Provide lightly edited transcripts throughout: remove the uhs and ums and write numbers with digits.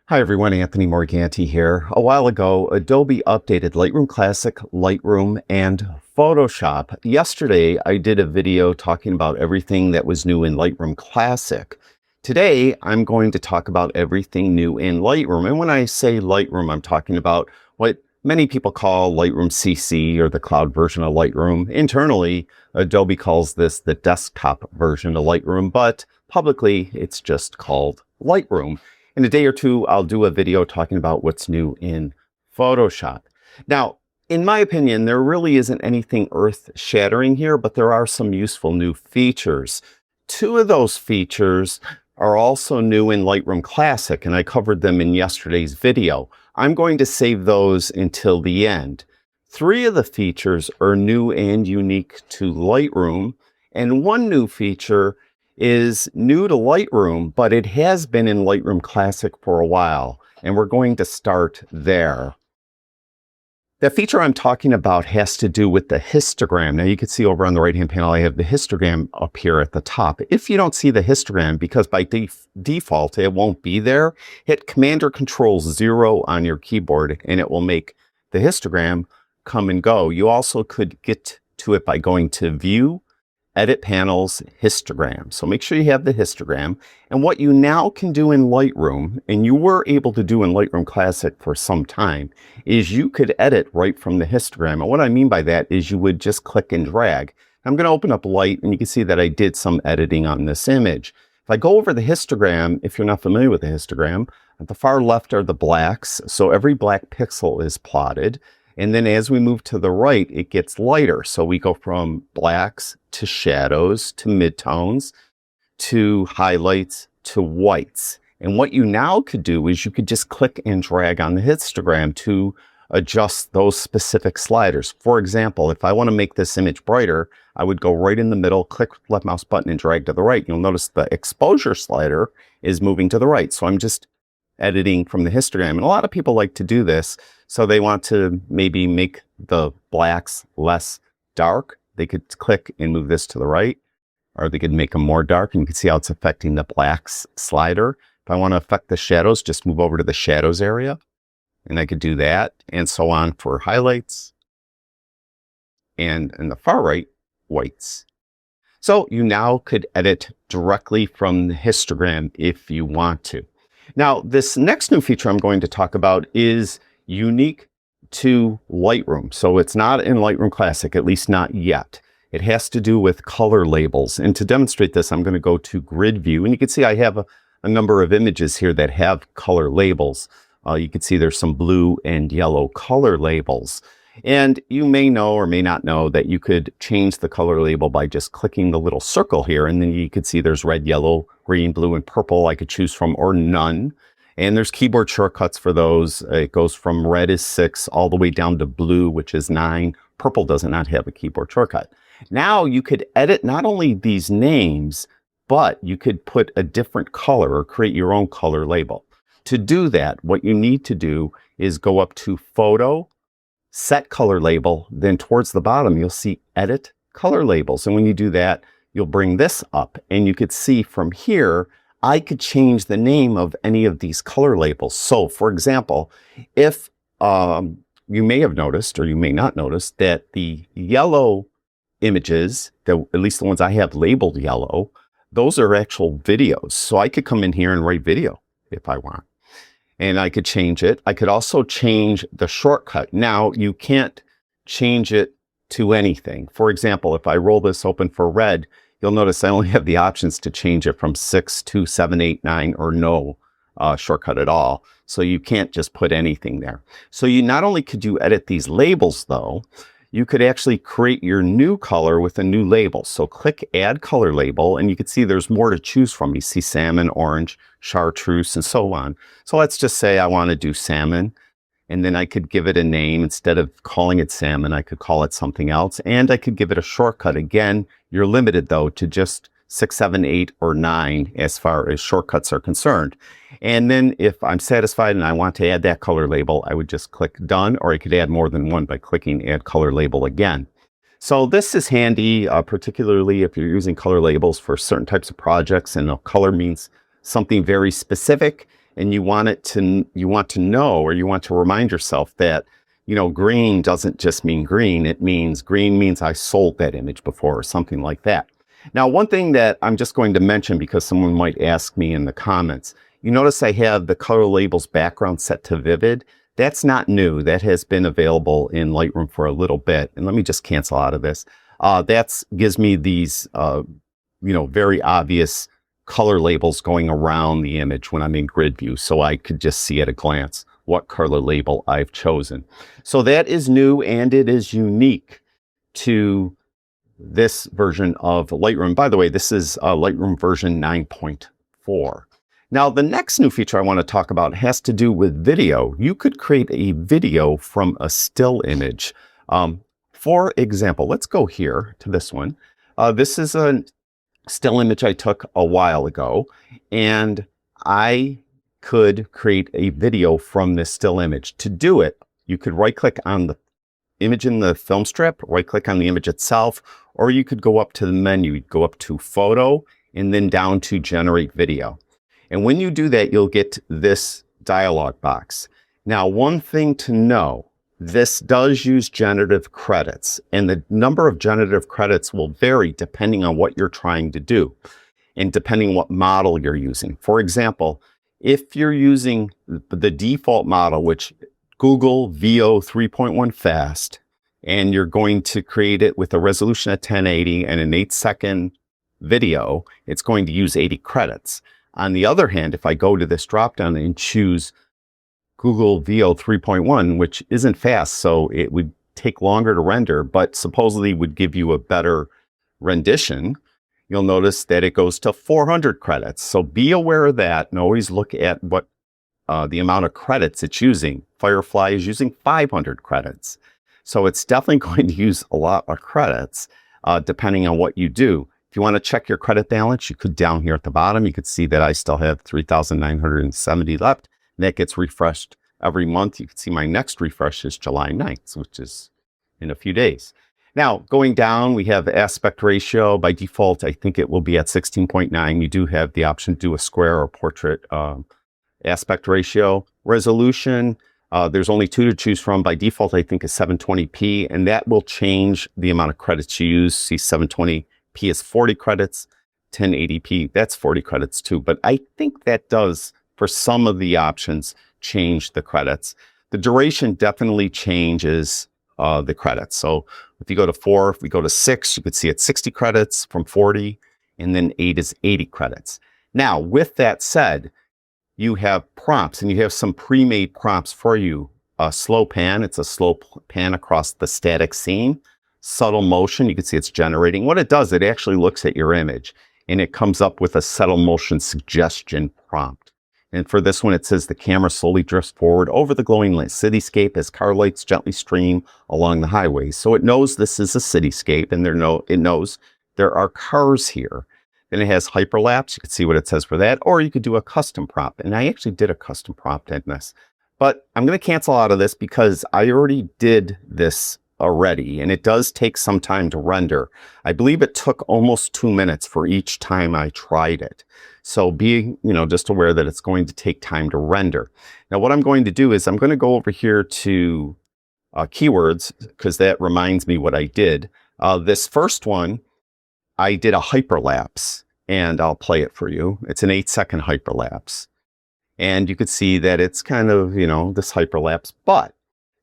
Hi everyone, Anthony Morganti here. A while ago, Adobe updated Lightroom Classic, Lightroom, and Photoshop. Yesterday, I did a video talking about everything that was new in Lightroom Classic. Today, I'm going to talk about everything new in Lightroom. And when I say Lightroom, I'm talking about what many people call Lightroom CC or the cloud version of Lightroom. Internally, Adobe calls this the desktop version of Lightroom, but publicly, it's just called Lightroom. In a day or two, I'll do a video talking about what's new in Photoshop. Now, in my opinion, there really isn't anything earth-shattering here, but there are some useful new features. Two of those features are also new in Lightroom Classic, and I covered them in yesterday's video. I'm going to save those until the end. Three of the features are new and unique to Lightroom, and one new feature is new to Lightroom, but it has been in Lightroom Classic for a while, and we're going to start there. The feature I'm talking about has to do with the histogram. Now you can see over on the right-hand panel, I have the histogram up here at the top. If you don't see the histogram, because by default it won't be there, hit Command or Control-0 on your keyboard, and it will make the histogram come and go. You also could get to it by going to View, Edit Panels, Histogram. So make sure you have the histogram. And what you now can do in Lightroom, and you were able to do in Lightroom Classic for some time, is you could edit right from the histogram. And what I mean by that is you would just click and drag. I'm going to open up Light, and you can see that I did some editing on this image. If I go over the histogram, if you're not familiar with the histogram, at the far left are the blacks. So every black pixel is plotted. And then as we move to the right, it gets lighter. So we go from blacks to shadows to midtones to highlights to whites. And what you now could do is you could just click and drag on the histogram to adjust those specific sliders. For example, if I want to make this image brighter, I would go right in the middle, click left mouse button and drag to the right. You'll notice the exposure slider is moving to the right. So I'm just editing from the histogram. And a lot of people like to do this. So they want to maybe make the blacks less dark. They could click and move this to the right, or they could make them more dark. And you can see how it's affecting the blacks slider. If I want to affect the shadows, just move over to the shadows area. And I could do that, and so on for highlights. And in the far right, whites. So you now could edit directly from the histogram if you want to. Now, this next new feature I'm going to talk about is unique to Lightroom. So it's not in Lightroom Classic, at least not yet. It has to do with color labels. And to demonstrate this, I'm going to go to Grid View. And you can see I have a number of images here that have color labels. You can see there's some blue and yellow color labels. And you may know or may not know that you could change the color label by just clicking the little circle here. And then you can see there's red, yellow, green, blue, and purple I could choose from, or none. And there's keyboard shortcuts for those. It goes from red is 6 all the way down to blue, which is 9. Purple does not have a keyboard shortcut. Now you could edit not only these names, but you could put a different color or create your own color label. To do that, what you need to do is go up to Photo, Set Color Label, then towards the bottom, you'll see Edit Color Labels. And when you do that, you'll bring this up. And you could see from here, I could change the name of any of these color labels. So, for example, if you may have noticed, or you may not notice, that the yellow images, at least the ones I have labeled yellow, those are actual videos. So I could come in here and write video if I want. And I could change it. I could also change the shortcut. Now, you can't change it to anything. For example, if I roll this open for red, you'll notice I only have the options to change it from 6 to 7, 8, 9, or no shortcut at all. So you can't just put anything there. So you not only could you edit these labels, though, you could actually create your new color with a new label. So click Add Color Label, and you can see there's more to choose from. You see salmon, orange, chartreuse, and so on. So let's just say I want to do salmon, and then I could give it a name. Instead of calling it salmon, I could call it something else, and I could give it a shortcut. Again, you're limited, though, to just 6, 7, 8, or 9 as far as shortcuts are concerned. And then if I'm satisfied and I want to add that color label, I would just click Done, or I could add more than one by clicking Add Color Label again. So this is handy, particularly if you're using color labels for certain types of projects and a color means something very specific. and you want to know, or you want to remind yourself that, green doesn't just mean green. It means green means I sold that image before, or something like that. Now, one thing that I'm just going to mention, because someone might ask me in the comments, you notice I have the color labels background set to vivid. That's not new. That has been available in Lightroom for a little bit. And let me just cancel out of this. That gives me these, very obvious color labels going around the image when I'm in grid view, so I could just see at a glance what color label I've chosen. So that is new, and it is unique to this version of Lightroom. By the way, this is Lightroom version 9.4. Now, the next new feature I want to talk about has to do with video. You could create a video from a still image. For example, let's go here to this one. This is a still image I took a while ago, and I could create a video from this still image. To do it, you could right-click on the image in the film strip, right-click on the image itself, or you could go up to the menu. You'd go up to Photo, and then down to Generate Video. And when you do that, you'll get this dialog box. Now, one thing to know, this does use generative credits, and the number of generative credits will vary depending on what you're trying to do and depending on what model you're using. For example, if you're using the default model, which Google VO 3.1 Fast, and you're going to create it with a resolution at 1080 and an 8-second video, it's going to use 80 credits. On the other hand, if I go to this dropdown and choose Google VO 3.1, which isn't fast, so it would take longer to render, but supposedly would give you a better rendition, you'll notice that it goes to 400 credits. So be aware of that, and always look at what the amount of credits it's using. Firefly is using 500 credits. So it's definitely going to use a lot of credits, depending on what you do. If you want to check your credit balance, you could, down here at the bottom, you could see that I still have 3,970 left. That gets refreshed every month. You can see my next refresh is July 9th, which is in a few days. Now, going down, we have aspect ratio. By default, I think it will be at 16.9. You do have the option to do a square or portrait aspect ratio. Resolution, there's only two to choose from. By default, I think is 720p, and that will change the amount of credits you use. See, 720p is 40 credits, 1080p, that's 40 credits too. But I think that does, for some of the options, change the credits. The duration definitely changes the credits. So if you go to 4, if we go to 6, you could see it's 60 credits from 40, and then 8 is 80 credits. Now, with that said, you have prompts, and you have some pre-made prompts for you. Slow pan, it's a slow pan across the static scene. Subtle motion, you can see it's generating. What it does, it actually looks at your image, and it comes up with a subtle motion suggestion prompt. And for this one, it says the camera slowly drifts forward over the glowing cityscape as car lights gently stream along the highway. So it knows this is a cityscape, and it knows there are cars here. Then it has hyperlapse. You can see what it says for that, or you could do a custom prompt. And I actually did a custom prompt in this, but I'm going to cancel out of this because I already did this already, and it does take some time to render. I believe it took almost 2 minutes for each time I tried it. So be, just aware that it's going to take time to render. Now, what I'm going to do is I'm going to go over here to keywords, because that reminds me what I did. This first one, I did a hyperlapse, and I'll play it for you. It's an 8-second hyperlapse. And you could see that it's kind of, this hyperlapse, but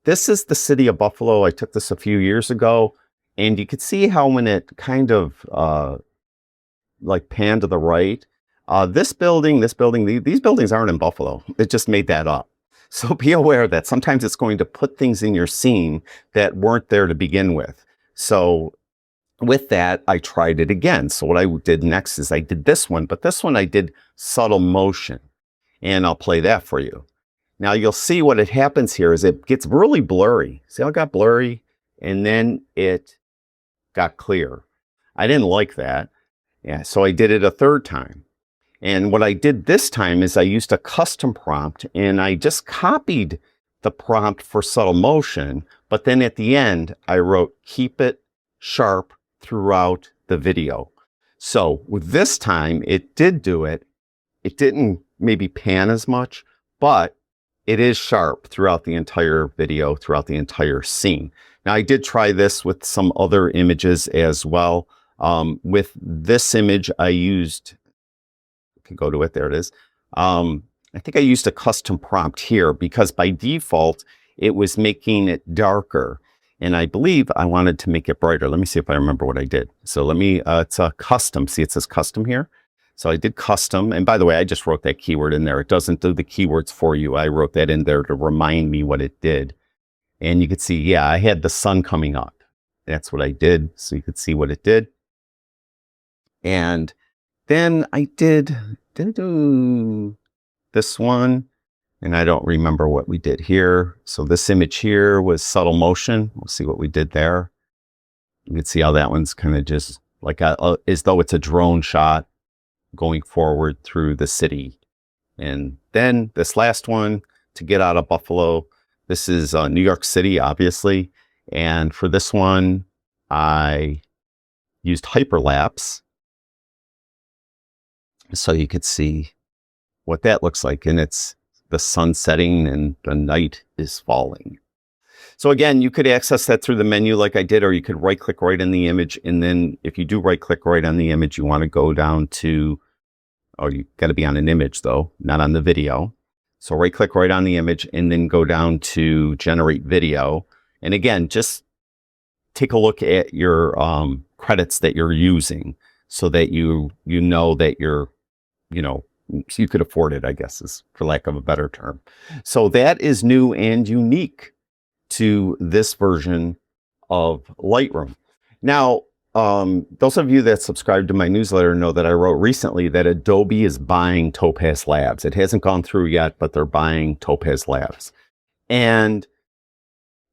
this is the city of Buffalo. I took this a few years ago, and you could see how when it kind of like panned to the right, these buildings aren't in Buffalo. It just made that up. So be aware that sometimes it's going to put things in your scene that weren't there to begin with. So with that, I tried it again. So what I did next is I did this one, but this one I did subtle motion, and I'll play that for you. Now you'll see what it happens here is it gets really blurry. See how it got blurry? And then it got clear. I didn't like that. Yeah, so I did it a third time. And what I did this time is I used a custom prompt, and I just copied the prompt for subtle motion, but then at the end I wrote, keep it sharp throughout the video. So with this time, it did do it. It didn't maybe pan as much, but it is sharp throughout the entire video, throughout the entire scene. Now, I did try this with some other images as well. With this image, I used, you can go to it, there it is. I think I used a custom prompt here because by default, it was making it darker. And I believe I wanted to make it brighter. Let me see if I remember what I did. So let me, it's a custom. See, it says custom here. So I did custom. And by the way, I just wrote that keyword in there. It doesn't do the keywords for you. I wrote that in there to remind me what it did. And you could see, yeah, I had the sun coming up. That's what I did. So you could see what it did. And then I did do this one. And I don't remember what we did here. So this image here was subtle motion. We'll see what we did there. You can see how that one's kind of just like as though it's a drone shot going forward through the city. And then this last one, to get out of Buffalo, this is New York City, obviously. And for this one, I used hyperlapse so you could see what that looks like. And it's the sun setting and the night is falling. So again, you could access that through the menu like I did, or you could right click right in the image. And then if you do right click right on the image, you want to go down to, oh, you got to be on an image though, not on the video. So right click right on the image and then go down to generate video. And again, just take a look at your credits that you're using so that you know that you're, so you could afford it, I guess, is for lack of a better term. So that is new and unique to this version of Lightroom. Now, those of you that subscribe to my newsletter know that I wrote recently that Adobe is buying Topaz Labs. It hasn't gone through yet, but they're buying Topaz Labs. And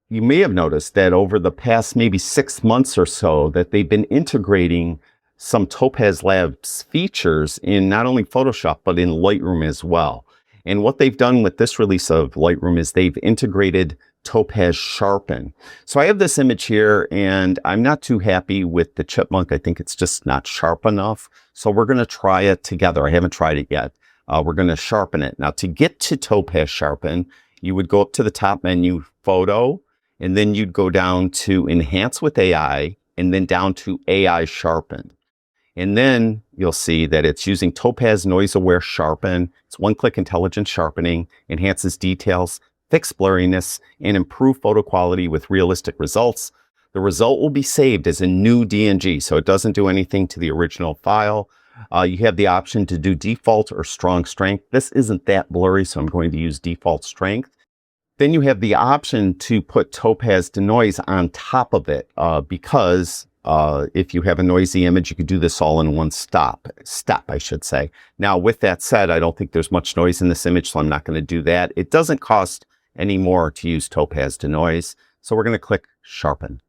you may have noticed that over the past maybe 6 months or so that they've been integrating some Topaz Labs features in not only Photoshop, but in Lightroom as well. And what they've done with this release of Lightroom is they've integrated Topaz Sharpen. So I have this image here and I'm not too happy with the chipmunk. I think it's just not sharp enough. So we're going to try it together. I haven't tried it yet. We're going to sharpen it. Now to get to Topaz Sharpen, you would go up to the top menu, Photo, and then you'd go down to Enhance with AI and then down to AI Sharpen. And then you'll see that it's using Topaz Noise Aware Sharpen. It's one-click intelligent sharpening, enhances details, fix blurriness, and improve photo quality with realistic results. The result will be saved as a new DNG, so it doesn't do anything to the original file. You have the option to do default or strong strength. This isn't that blurry, so I'm going to use default strength. Then you have the option to put Topaz Denoise on top of it because if you have a noisy image, you could do this all in one step, I should say. Now, with that said, I don't think there's much noise in this image, so I'm not going to do that. It doesn't cost any more to use Topaz Denoise, so we're going to click Sharpen.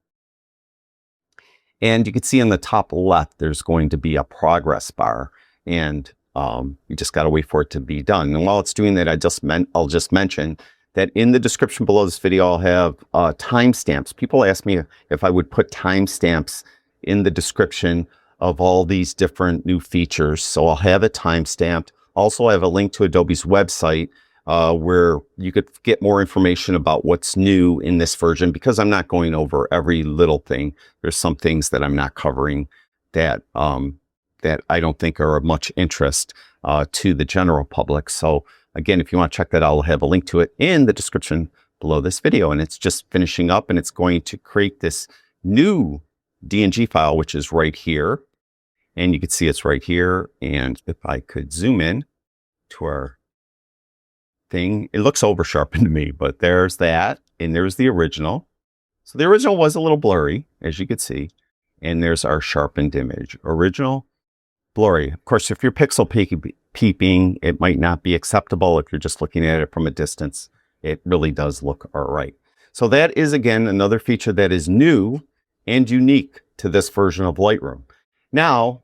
And you can see in the top left, there's going to be a progress bar, and you just got to wait for it to be done. And while it's doing that, I'll just mention that in the description below this video, I'll have timestamps. People ask me if I would put timestamps in the description of all these different new features. So I'll have it timestamped. Also, I have a link to Adobe's website where you could get more information about what's new in this version, because I'm not going over every little thing. There's some things that I'm not covering that that I don't think are of much interest to the general public. So again, if you want to check that out, I'll have a link to it in the description below this video. And it's just finishing up, and it's going to create this new DNG file, which is right here. And you can see it's right here. And if I could zoom in to our thing, it looks over sharpened to me, but there's that. And there's the original. So the original was a little blurry, as you could see. And there's our sharpened image. Original, blurry. Of course, if you're pixel peeping, it might not be acceptable. If you're just looking at it from a distance, it really does look all right. So that is, again, another feature that is new and unique to this version of Lightroom. Now,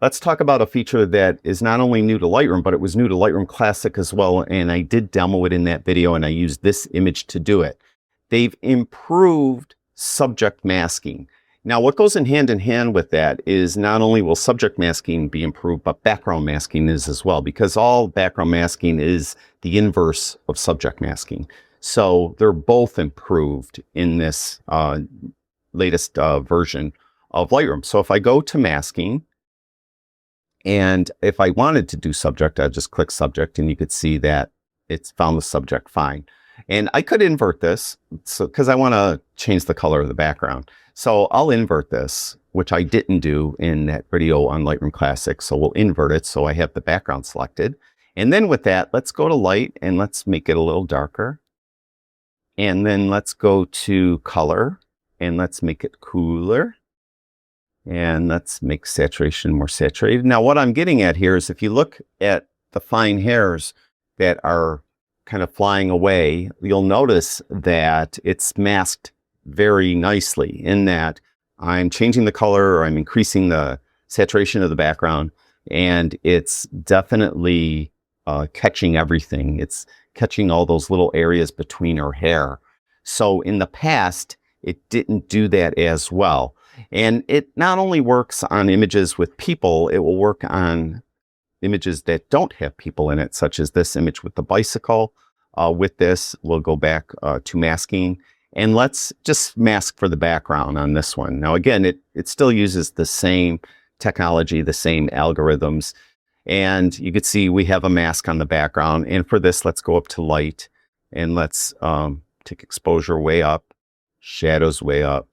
let's talk about a feature that is not only new to Lightroom, but it was new to Lightroom Classic as well. And I did demo it in that video, and I used this image to do it. They've improved subject masking. Now, what goes in hand with that is not only will subject masking be improved, but background masking is as well, because all background masking is the inverse of subject masking. So they're both improved in this latest version of Lightroom. So if I go to masking, and if I wanted to do subject, I'd just click subject, and you could see that it's found the subject fine. And I could invert this, so because I want to change the color of the background. So I'll invert this, which I didn't do in that video on Lightroom Classic. So we'll invert it so I have the background selected. And then with that, let's go to light and let's make it a little darker. And then let's go to color and let's make it cooler. And let's make saturation more saturated. Now, what I'm getting at here is if you look at the fine hairs that are kind of flying away, you'll notice that it's masked very nicely in that I'm changing the color or I'm increasing the saturation of the background, and it's definitely catching everything. It's catching all those little areas between her hair. So in the past, it didn't do that as well. And it not only works on images with people, it will work on images that don't have people in it, such as this image with the bicycle. With this, we'll go back to masking, and let's just mask for the background on this one. Now, again, it still uses the same technology, the same algorithms, and you can see we have a mask on the background. And for this, let's go up to light, and let's take exposure way up, shadows way up,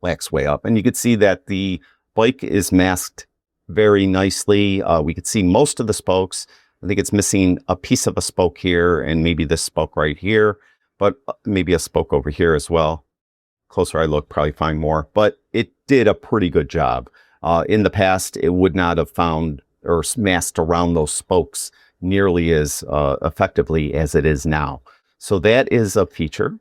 wax way up, and you can see that the bike is masked very nicely. We could see most of the spokes. I think it's missing a piece of a spoke here and maybe this spoke right here, but maybe a spoke over here as well. Closer I look, probably find more, but it did a pretty good job. In the past, it would not have found or masked around those spokes nearly as effectively as it is now. So that is a feature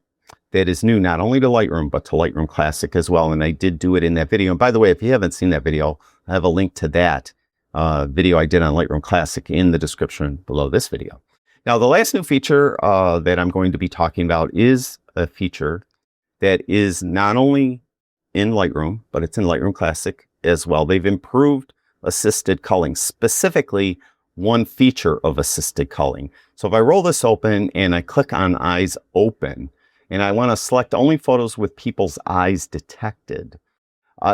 that is new not only to Lightroom, but to Lightroom Classic as well. And I did do it in that video. And by the way, if you haven't seen that video, I have a link to that video I did on Lightroom Classic in the description below this video. Now, the last new feature that I'm going to be talking about is a feature that is not only in Lightroom, but it's in Lightroom Classic as well. They've improved assisted culling, specifically one feature of assisted culling. So if I roll this open and I click on eyes open, and I want to select only photos with people's eyes detected.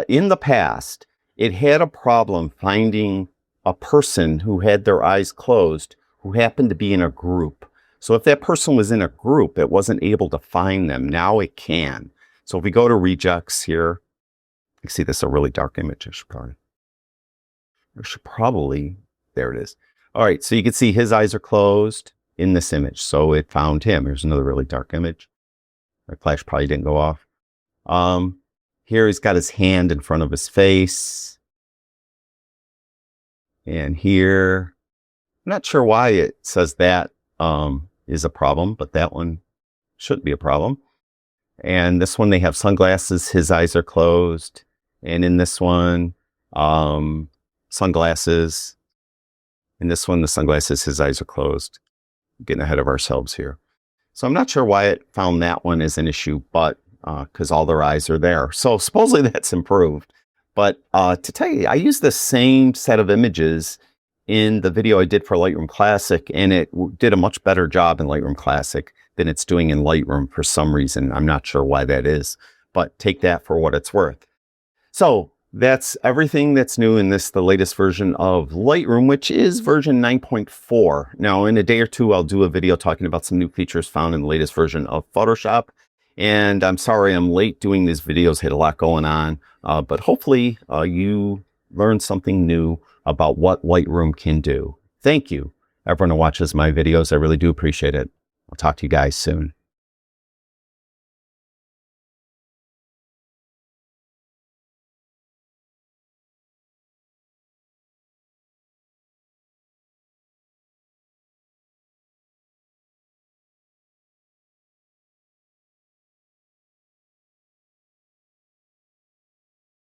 In the past, it had a problem finding a person who had their eyes closed who happened to be in a group. So if that person was in a group, it wasn't able to find them. Now it can. So if we go to rejects here, you see this is a really dark image. I should probably, there it is. All right, so you can see his eyes are closed in this image. So it found him. Here's another really dark image. My flash probably didn't go off. Here he's got his hand in front of his face. And here, I'm not sure why it says that is a problem, but that one shouldn't be a problem. And this one, they have sunglasses. His eyes are closed. And in this one, sunglasses. In this one, the sunglasses, his eyes are closed. Getting ahead of ourselves here. So I'm not sure why it found that one as an issue, but because all their eyes are there. So supposedly that's improved. But to tell you, I used the same set of images in the video I did for Lightroom Classic, and it did a much better job in Lightroom Classic than it's doing in Lightroom for some reason. I'm not sure why that is, but take that for what it's worth. So that's everything that's new in the latest version of Lightroom, which is version 9.4. Now, in a day or two, I'll do a video talking about some new features found in the latest version of Photoshop. And I'm sorry I'm late doing these videos, had a lot going on, but hopefully you learned something new about what Lightroom can do. Thank you, everyone who watches my videos. I really do appreciate it. I'll talk to you guys soon.